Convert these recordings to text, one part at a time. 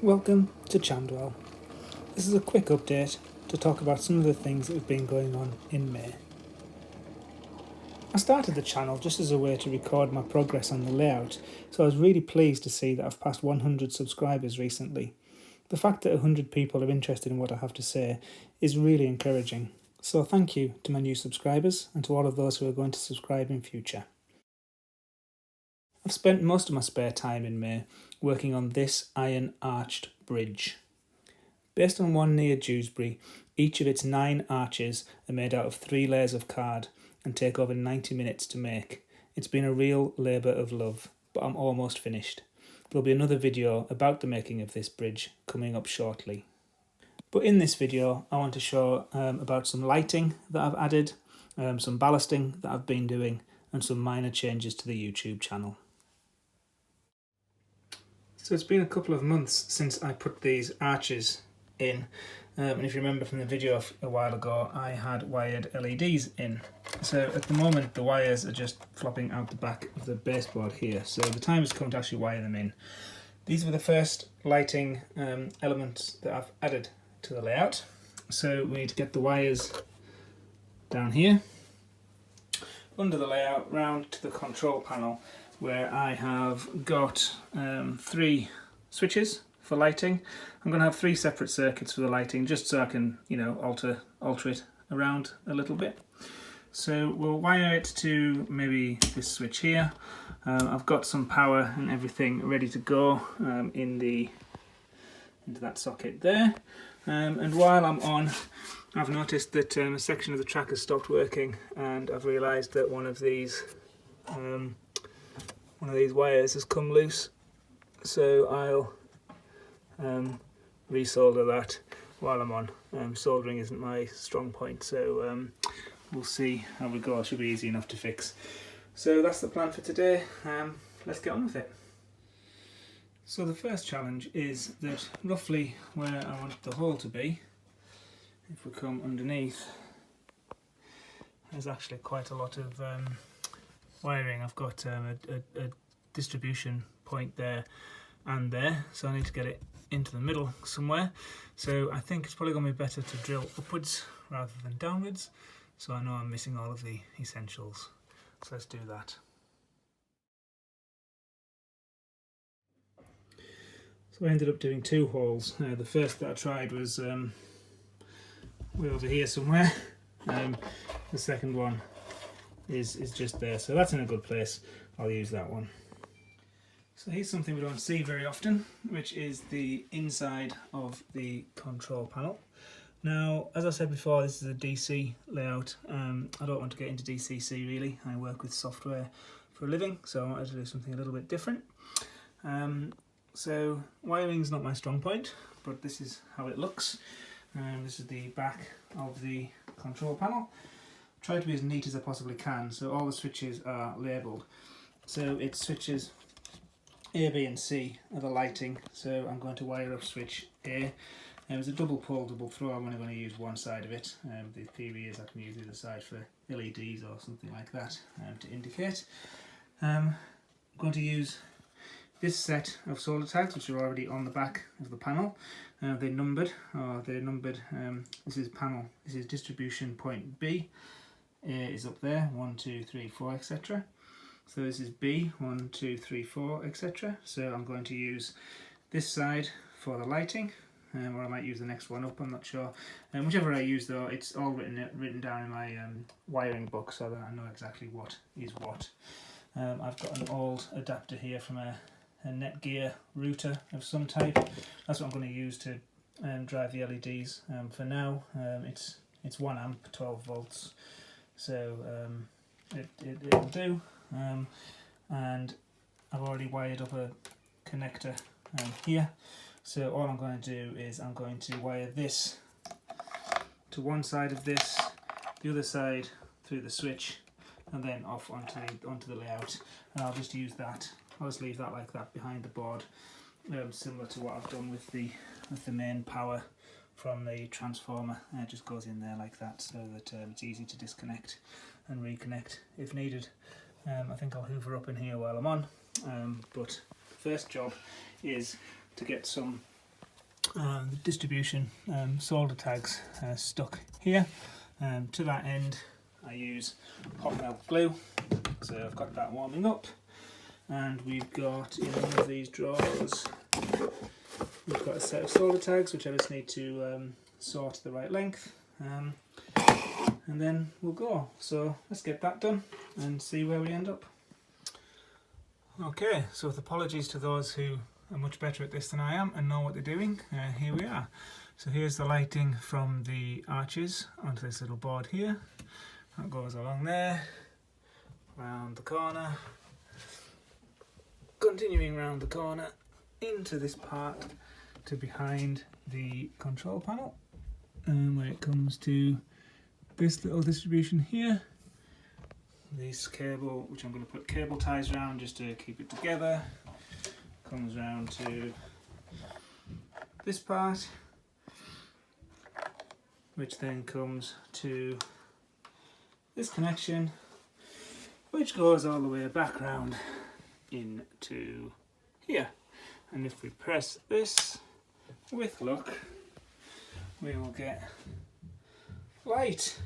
Welcome to Chandwell. This is a quick update to talk about some of the things that have been going on in May. I started the channel just as a way to record my progress on the layout, so I was really pleased to see that I've passed 100 subscribers recently. The fact that 100 people are interested in what I have to say is really encouraging, so thank you to my new subscribers and to all of those who are going to subscribe in future. I've spent most of my spare time in May working on this iron arched bridge. Based on one near Dewsbury, each of its 9 arches are made out of 3 layers of card and take over 90 minutes to make. It's been a real labour of love, but I'm almost finished. There'll be another video about the making of this bridge coming up shortly. But in this video, I want to show about some lighting that I've added, some ballasting that I've been doing, and some minor changes to the YouTube channel. So it's been a couple of months since I put these arches in, and if you remember from the video a while ago, I had wired LEDs in. So at the moment the wires are just flopping out the back of the baseboard here, so the time has come to actually wire them in. These were the first lighting elements that I've added to the layout. So we need to get the wires down here, under the layout, round to the control panel, where I have got 3 switches for lighting. I'm going to have 3 separate circuits for the lighting, just so I can, alter it around a little bit. So we'll wire it to maybe this switch here. I've got some power and everything ready to go into that socket there. And while I'm on, I've noticed that a section of the track has stopped working, and I've realised that one of these wires has come loose. So I'll resolder that while I'm on. Soldering isn't my strong point, so we'll see how we go. It should be easy enough to fix. So that's the plan for today. Let's get on with it. So the first challenge is that roughly where I want the hole to be, if we come underneath, there's actually quite a lot of wiring. I've got a distribution point there and there, so I need to get it into the middle somewhere. So I think it's probably going to be better to drill upwards rather than downwards, so I know I'm missing all of the essentials. So let's do that. So I ended up doing 2 holes. The first that I tried was way over here somewhere. The second one is just there, so that's in a good place. I'll use that one. So here's something we don't see very often, which is the inside of the control panel. Now, as I said before, this is a DC layout. I don't want to get into DCC really. I work with software for a living, so I wanted to do something a little bit different. So wiring's not my strong point, but this is how it looks. This is the back of the control panel. Try to be as neat as I possibly can, so all the switches are labelled. So it's switches A, B and C are the lighting, so I'm going to wire up switch A. It's a double pull, double throw. I'm only going to use one side of it. The theory is I can use the other side for LEDs or something like that to indicate. I'm going to use this set of solder tags, which are already on the back of the panel. They're numbered. This is distribution point B. A is up there, 1, 2, 3, 4, etc. So this is B, 1, 2, 3, 4, etc. So I'm going to use this side for the lighting, or I might use the next one up, I'm not sure. Whichever I use though, it's all written down in my wiring book, so that I know exactly what is what. I've got an old adapter here from a Netgear router of some type. That's what I'm going to use to drive the LEDs. For now, it's 1 amp, 12 volts, so it'll do. And I've already wired up a connector here. So all I'm going to do is I'm going to wire this to one side of this, the other side through the switch, and then off onto the layout. And I'll just use that. I'll just leave that like that behind the board, similar to what I've done with the main power from the transformer. And it just goes in there like that, so that it's easy to disconnect and reconnect if needed. I think I'll hoover up in here while I'm on, but the first job is to get some the distribution solder tags stuck here. To that end I use hot melt glue, so I've got that warming up, and we've got in one of these drawers we've got a set of solder tags which I just need to sort the right length, and then we'll go. So let's get that done and see where we end up. Okay, so with apologies to those who are much better at this than I am and know what they're doing, here we are. So here's the lighting from the arches onto this little board here. That goes along there, round the corner, continuing round the corner into this part to behind the control panel, and where it comes to this little distribution here, this cable, which I'm going to put cable ties around just to keep it together, comes round to this part, which then comes to this connection, which goes all the way back round into here. And if we press this with luck, we will get light.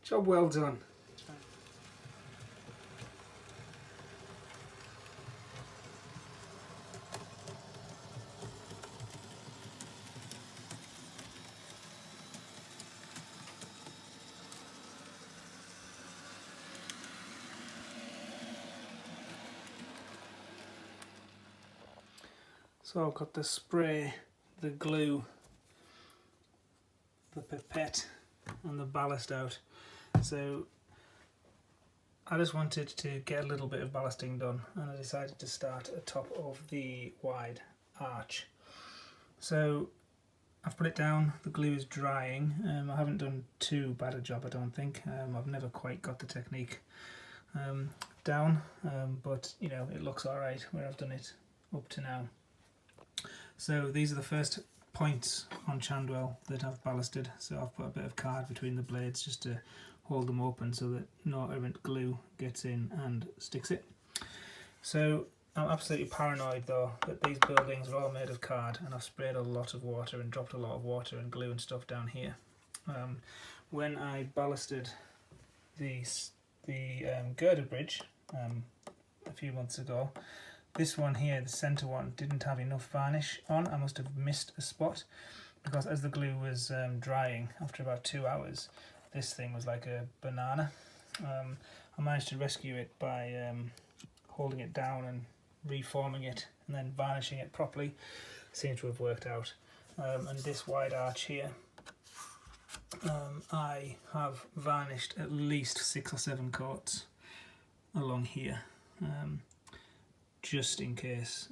Job well done. So I've got the spray, the glue, the pipette and the ballast out. So I just wanted to get a little bit of ballasting done, and I decided to start at the top of the wide arch. So I've put it down, the glue is drying. I haven't done too bad a job, I don't think. I've never quite got the technique down, but you know, it looks alright where I've done it up to now. So these are the first points on Chandwell that I've ballasted, so I've put a bit of card between the blades just to hold them open so that no errant glue gets in and sticks it. So I'm absolutely paranoid though that these buildings are all made of card, and I've sprayed a lot of water and dropped a lot of water and glue and stuff down here. When I ballasted the girder bridge a few months ago, this one here, the centre one, didn't have enough varnish on. I must have missed a spot, because as the glue was drying after about 2 hours, this thing was like a banana. I managed to rescue it by holding it down and reforming it and then varnishing it properly. Seems to have worked out. And this wide arch here, I have varnished at least 6 or 7 coats along here. Just in case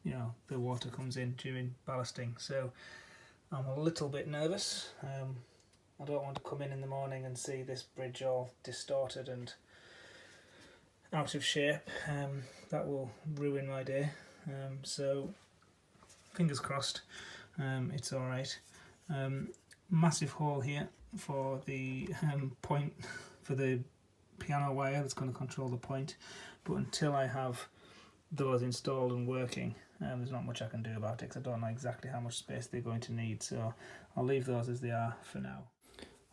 you know, the water comes in during ballasting. So I'm a little bit nervous. I don't want to come in the morning and see this bridge all distorted and out of shape. That will ruin my day. So fingers crossed, it's alright. Massive hole here for the point, for the piano wire that's going to control the point, but until I have those installed and working, there's not much I can do about it, because I don't know exactly how much space they're going to need, so I'll leave those as they are for now.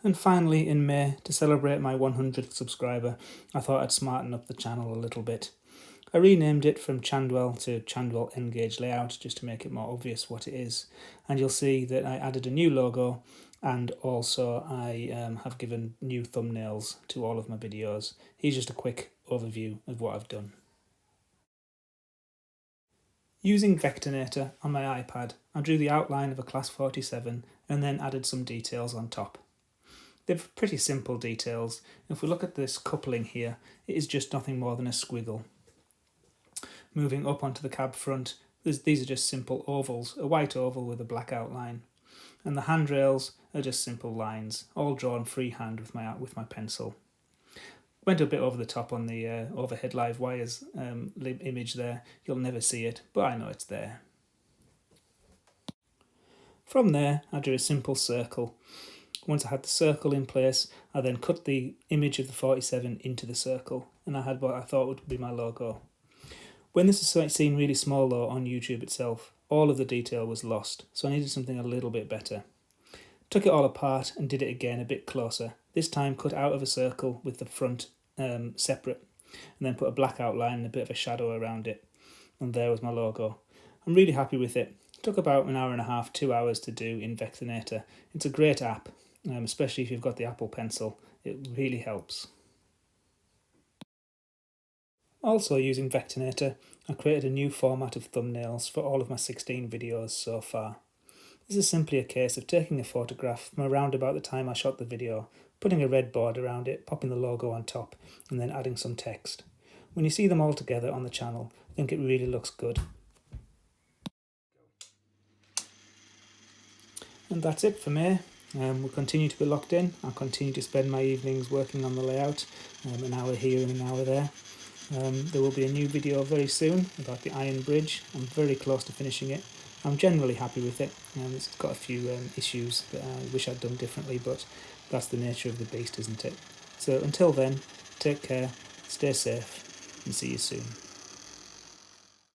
And finally, in May, to celebrate my 100th subscriber, I thought I'd smarten up the channel a little bit. I renamed it from Chandwell to Chandwell Engage Layout, just to make it more obvious what it is, and you'll see that I added a new logo, and also I have given new thumbnails to all of my videos. Here's just a quick overview of what I've done. Using Vectornator on my iPad, I drew the outline of a Class 47 and then added some details on top. They're pretty simple details. If we look at this coupling here, it is just nothing more than a squiggle. Moving up onto the cab front, these are just simple ovals, a white oval with a black outline. And the handrails are just simple lines, all drawn freehand with my pencil. Went a bit over the top on the overhead live wires image there. You'll never see it, but I know it's there. From there, I drew a simple circle. Once I had the circle in place, I then cut the image of the 47 into the circle, and I had what I thought would be my logo. When this is seen really small though on YouTube itself, all of the detail was lost, so I needed something a little bit better. Took it all apart and did it again a bit closer, this time cut out of a circle with the front separate, and then put a black outline and a bit of a shadow around it, and there was my logo. I'm really happy with it. It took about an hour and a half, 2 hours to do in Vectornator. It's a great app, especially if you've got the Apple Pencil. It really helps. Also using Vectornator, I created a new format of thumbnails for all of my 16 videos so far. This is simply a case of taking a photograph from around about the time I shot the video, putting a red board around it, popping the logo on top, and then adding some text. When you see them all together on the channel, I think it really looks good. And that's it for me. We'll continue to be locked in. I'll continue to spend my evenings working on the layout, an hour here and an hour there. There will be a new video very soon about the Iron Bridge. I'm very close to finishing it. I'm generally happy with it. It's got a few issues that I wish I'd done differently, but that's the nature of the beast, isn't it? So until then, take care, stay safe, and see you soon.